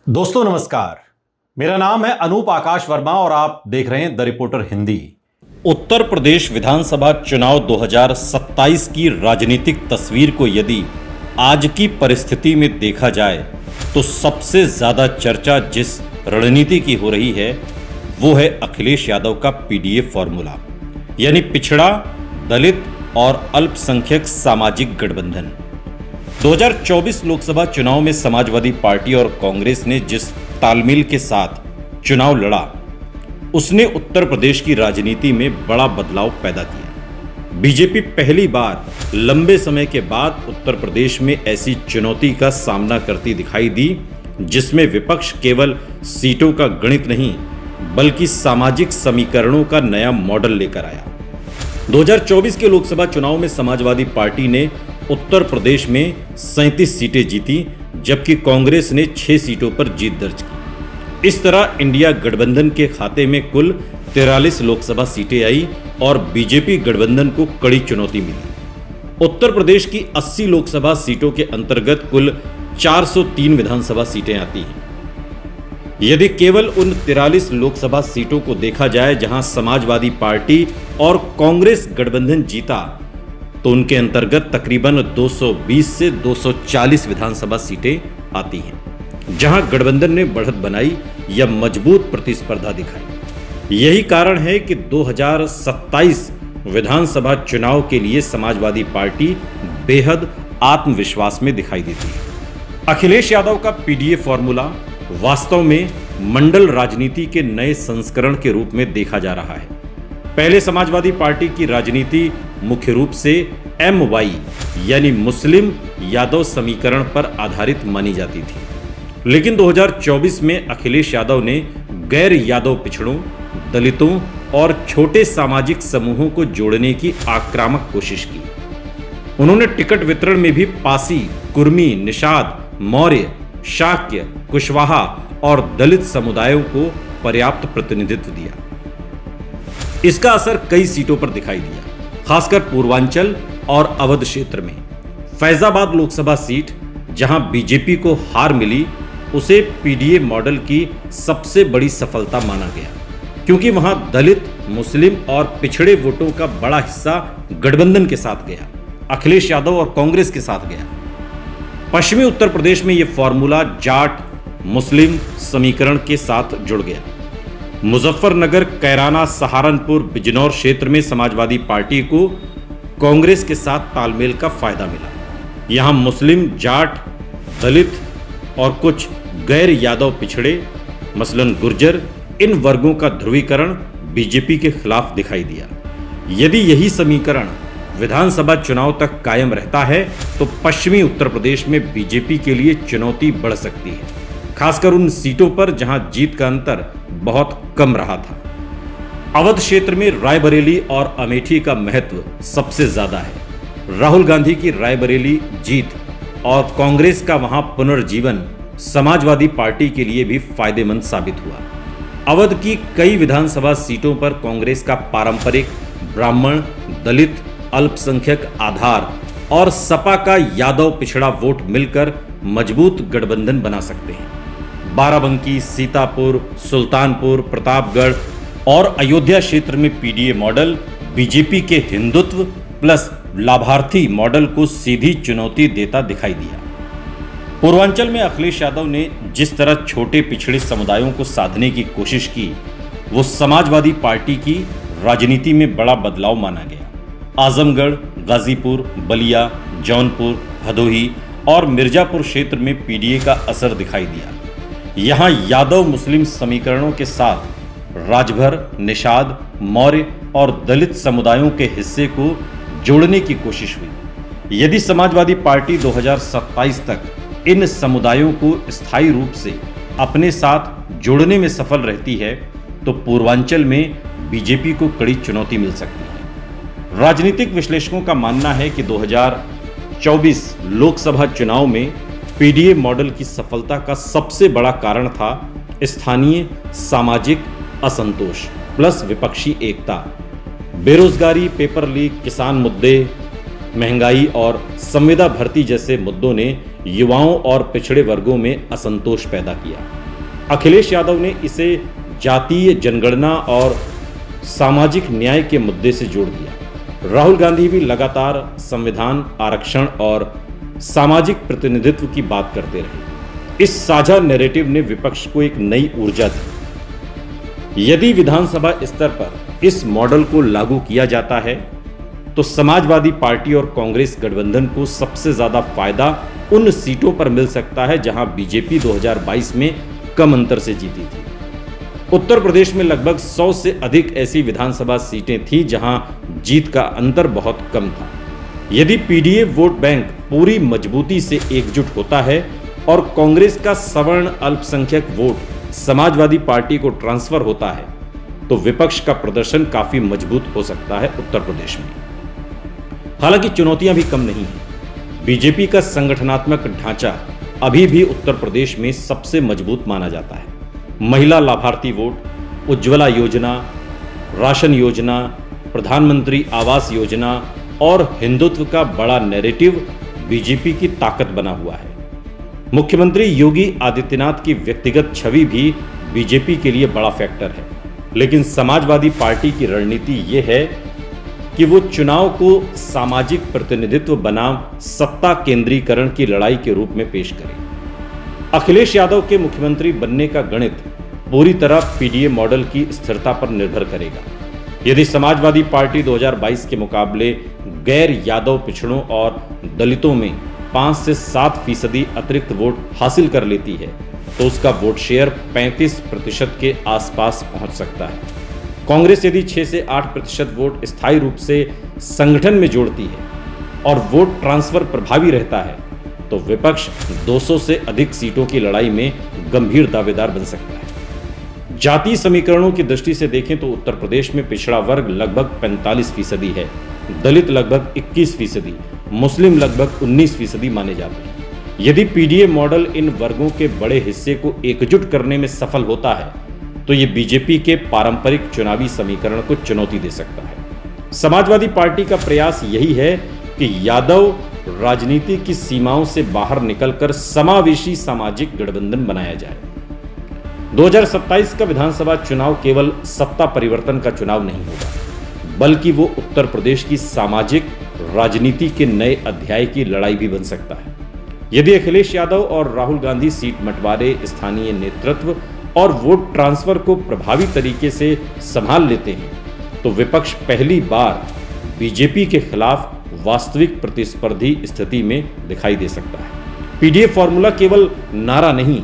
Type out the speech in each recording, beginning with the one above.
दोस्तों नमस्कार, मेरा नाम है अनूप आकाश वर्मा और आप देख रहे हैं द रिपोर्टर हिंदी। उत्तर प्रदेश विधानसभा चुनाव 2027 की राजनीतिक तस्वीर को यदि आज की परिस्थिति में देखा जाए तो सबसे ज्यादा चर्चा जिस रणनीति की हो रही है वो है अखिलेश यादव का पीडीए फॉर्मूला, यानी पिछड़ा, दलित और अल्पसंख्यक सामाजिक गठबंधन। 2024 लोकसभा चुनाव में समाजवादी पार्टी और कांग्रेस ने जिस तालमेल के साथ चुनाव लड़ा उसने उत्तर प्रदेश की राजनीति में बड़ा बदलाव पैदा किया। बीजेपी पहली बार लंबे समय के बाद उत्तर प्रदेश में ऐसी चुनौती का सामना करती दिखाई दी जिसमें विपक्ष केवल सीटों का गणित नहीं बल्कि सामाजिक समीकरणों का नया मॉडल लेकर आया। 2024 के लोकसभा चुनाव में समाजवादी पार्टी ने उत्तर प्रदेश में 37 सीटें जीती जबकि कांग्रेस ने 6 सीटों पर जीत दर्ज की। इस तरह इंडिया गठबंधन के खाते में कुल 43 लोकसभा सीटें आई और बीजेपी गठबंधन को कड़ी चुनौती मिली। उत्तर प्रदेश की 80 लोकसभा सीटों के अंतर्गत कुल 403 विधानसभा सीटें आती हैं। यदि केवल उन 43 लोकसभा सीटों को देखा जाए जहां समाजवादी पार्टी और कांग्रेस गठबंधन जीता तो उनके अंतर्गत तकरीबन 220 से 240 विधानसभा सीटें आती हैं जहां गठबंधन ने बढ़त बनाई या मजबूत प्रतिस्पर्धा दिखाई। यही कारण है कि 2027 विधानसभा चुनाव के लिए समाजवादी पार्टी बेहद आत्मविश्वास में दिखाई देती है। अखिलेश यादव का पीडीए फॉर्मूला वास्तव में मंडल राजनीति के नए संस्करण के रूप में देखा जा रहा है। पहले समाजवादी पार्टी की राजनीति मुख्य रूप से MY यानी मुस्लिम यादव समीकरण पर आधारित मानी जाती थी, लेकिन 2024 में अखिलेश यादव ने गैर यादव पिछड़ों, दलितों और छोटे सामाजिक समूहों को जोड़ने की आक्रामक कोशिश की। उन्होंने टिकट वितरण में भी पासी, कुर्मी, निषाद, मौर्य, शाक्य, कुशवाहा और दलित समुदायों को पर्याप्त प्रतिनिधित्व दिया। इसका असर कई सीटों पर दिखाई दिया, खासकर पूर्वांचल और अवध क्षेत्र में। फैजाबाद लोकसभा सीट जहां बीजेपी को हार मिली उसे पीडीए मॉडल की सबसे बड़ी सफलता माना गया क्योंकि वहां दलित, मुस्लिम और पिछड़े वोटों का बड़ा हिस्सा गठबंधन के साथ गया, अखिलेश यादव और कांग्रेस के साथ गया। पश्चिमी उत्तर प्रदेश में यह फॉर्मूला जाट मुस्लिम समीकरण के साथ जुड़ गया। मुजफ्फरनगर, कैराना, सहारनपुर, बिजनौर क्षेत्र में समाजवादी पार्टी को कांग्रेस के साथ तालमेल का फायदा मिला। यहां मुस्लिम, जाट, दलित और कुछ गैर यादव पिछड़े मसलन गुर्जर, इन वर्गों का ध्रुवीकरण बीजेपी के खिलाफ दिखाई दिया। यदि यही समीकरण विधानसभा चुनाव तक कायम रहता है तो पश्चिमी उत्तर प्रदेश में बीजेपी के लिए चुनौती बढ़ सकती है, खासकर उन सीटों पर जहां जीत का अंतर बहुत कम रहा था। अवध क्षेत्र में रायबरेली और अमेठी का महत्व सबसे ज्यादा है। राहुल गांधी की रायबरेली जीत और कांग्रेस का वहां पुनर्जीवन समाजवादी पार्टी के लिए भी फायदेमंद साबित हुआ। अवध की कई विधानसभा सीटों पर कांग्रेस का पारंपरिक ब्राह्मण, दलित, अल्पसंख्यक आधार और सपा का यादव पिछड़ा वोट मिलकर मजबूत गठबंधन बना सकते हैं। बाराबंकी, सीतापुर, सुल्तानपुर, प्रतापगढ़ और अयोध्या क्षेत्र में पीडीए मॉडल बीजेपी के हिंदुत्व प्लस लाभार्थी मॉडल को सीधी चुनौती देता दिखाई दिया। पूर्वांचल में अखिलेश यादव ने जिस तरह छोटे पिछड़े समुदायों को साधने की कोशिश की वो समाजवादी पार्टी की राजनीति में बड़ा बदलाव माना गया। आजमगढ़, गाजीपुर, बलिया, जौनपुर, भदोही और मिर्जापुर क्षेत्र में पीडीए का असर दिखाई दिया। यहां यादव मुस्लिम समीकरणों के साथ राजभर, निषाद, मौर्य और दलित समुदायों के हिस्से को जोड़ने की कोशिश हुई। यदि समाजवादी पार्टी 2027 तक इन समुदायों को स्थायी रूप से अपने साथ जोड़ने में सफल रहती है तो पूर्वांचल में बीजेपी को कड़ी चुनौती मिल सकती है। राजनीतिक विश्लेषकों का मानना है कि 2024 लोकसभा चुनाव में पीडीए मॉडल की सफलता का सबसे बड़ा कारण था स्थानीय सामाजिक असंतोष प्लस विपक्षी एकता। बेरोजगारी, पेपर लीक, किसान मुद्दे महंगाई और संविदा भर्ती जैसे मुद्दों ने युवाओं और पिछड़े वर्गों में असंतोष पैदा किया। अखिलेश यादव ने इसे जातीय जनगणना और सामाजिक न्याय के मुद्दे से जोड़ दिया। राहुल गांधी भी लगातार संविधान, आरक्षण और सामाजिक प्रतिनिधित्व की बात करते रहे। इस साझा नैरेटिव ने विपक्ष को एक नई ऊर्जा दी। यदि विधानसभा स्तर पर इस मॉडल को लागू किया जाता है तो समाजवादी पार्टी और कांग्रेस गठबंधन को सबसे ज्यादा फायदा उन सीटों पर मिल सकता है जहां बीजेपी 2022 में कम अंतर से जीती थी। उत्तर प्रदेश में लगभग 100 से अधिक ऐसी विधानसभा सीटें थी जहां जीत का अंतर बहुत कम था। यदि पीडीए वोट बैंक पूरी मजबूती से एकजुट होता है और कांग्रेस का सवर्ण अल्पसंख्यक वोट समाजवादी पार्टी को ट्रांसफर होता है तो विपक्ष का प्रदर्शन काफी मजबूत हो सकता है उत्तर प्रदेश में। हालांकि चुनौतियां भी कम नहीं हैं। बीजेपी का संगठनात्मक ढांचा अभी भी उत्तर प्रदेश में सबसे मजबूत माना जाता है। महिला लाभार्थी वोट, उज्ज्वला योजना, राशन योजना, प्रधानमंत्री आवास योजना और हिंदुत्व का बड़ा नैरेटिव बीजेपी की ताकत बना हुआ है। मुख्यमंत्री योगी आदित्यनाथ की व्यक्तिगत छवि भी बीजेपी के लिए बड़ा फैक्टर है। लेकिन समाजवादी पार्टी की रणनीति यह है कि वो चुनाव को सामाजिक प्रतिनिधित्व बनाम सत्ता केंद्रीकरण की लड़ाई के रूप में पेश करे। अखिलेश यादव के मुख्यमंत्री बनने का गणित पूरी तरह पीडीए मॉडल की स्थिरता पर निर्भर करेगा। यदि समाजवादी पार्टी 2022 के मुकाबले गैर यादव पिछड़ों और दलितों में 5 से 7% अतिरिक्त वोट हासिल कर लेती है तो उसका वोट शेयर 35% के आसपास पहुंच सकता है। कांग्रेस यदि 6 से 8% वोट स्थायी रूप से संगठन में जोड़ती है और वोट ट्रांसफर प्रभावी रहता है तो विपक्ष 200 से अधिक सीटों की लड़ाई में गंभीर दावेदार बन सकता है। जातीय समीकरणों की दृष्टि से देखें तो उत्तर प्रदेश में पिछड़ा वर्ग लगभग 45% है, दलित लगभग 21%, मुस्लिम लगभग 19% माने जाते हैं। यदि पीडीए मॉडल इन वर्गों के बड़े हिस्से को एकजुट करने में सफल होता है तो ये बीजेपी के पारंपरिक चुनावी समीकरण को चुनौती दे सकता है। समाजवादी पार्टी का प्रयास यही है कि यादव राजनीति की सीमाओं से बाहर निकलकर समावेशी सामाजिक गठबंधन बनाया जाए। 2027 का विधानसभा चुनाव केवल सत्ता परिवर्तन का चुनाव नहीं होगा, बल्कि वो उत्तर प्रदेश की सामाजिक राजनीति के नए अध्याय की लड़ाई भी बन सकता है। यदि अखिलेश यादव और राहुल गांधी सीट बंटवारे, स्थानीय नेतृत्व और वोट ट्रांसफर को प्रभावी तरीके से संभाल लेते हैं तो विपक्ष पहली बार बीजेपी के खिलाफ वास्तविक प्रतिस्पर्धी स्थिति में दिखाई दे सकता है। पीडीए फॉर्मूला केवल नारा नहीं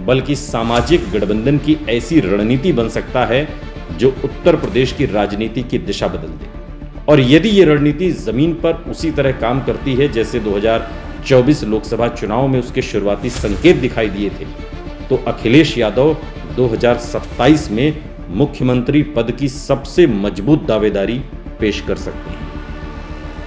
बल्कि सामाजिक गठबंधन की ऐसी रणनीति बन सकता है जो उत्तर प्रदेश की राजनीति की दिशा बदल दे। और यदि ये रणनीति जमीन पर उसी तरह काम करती है जैसे 2024 लोकसभा चुनाव में उसके शुरुआती संकेत दिखाई दिए थे तो अखिलेश यादव 2027 में मुख्यमंत्री पद की सबसे मजबूत दावेदारी पेश कर सकते हैं।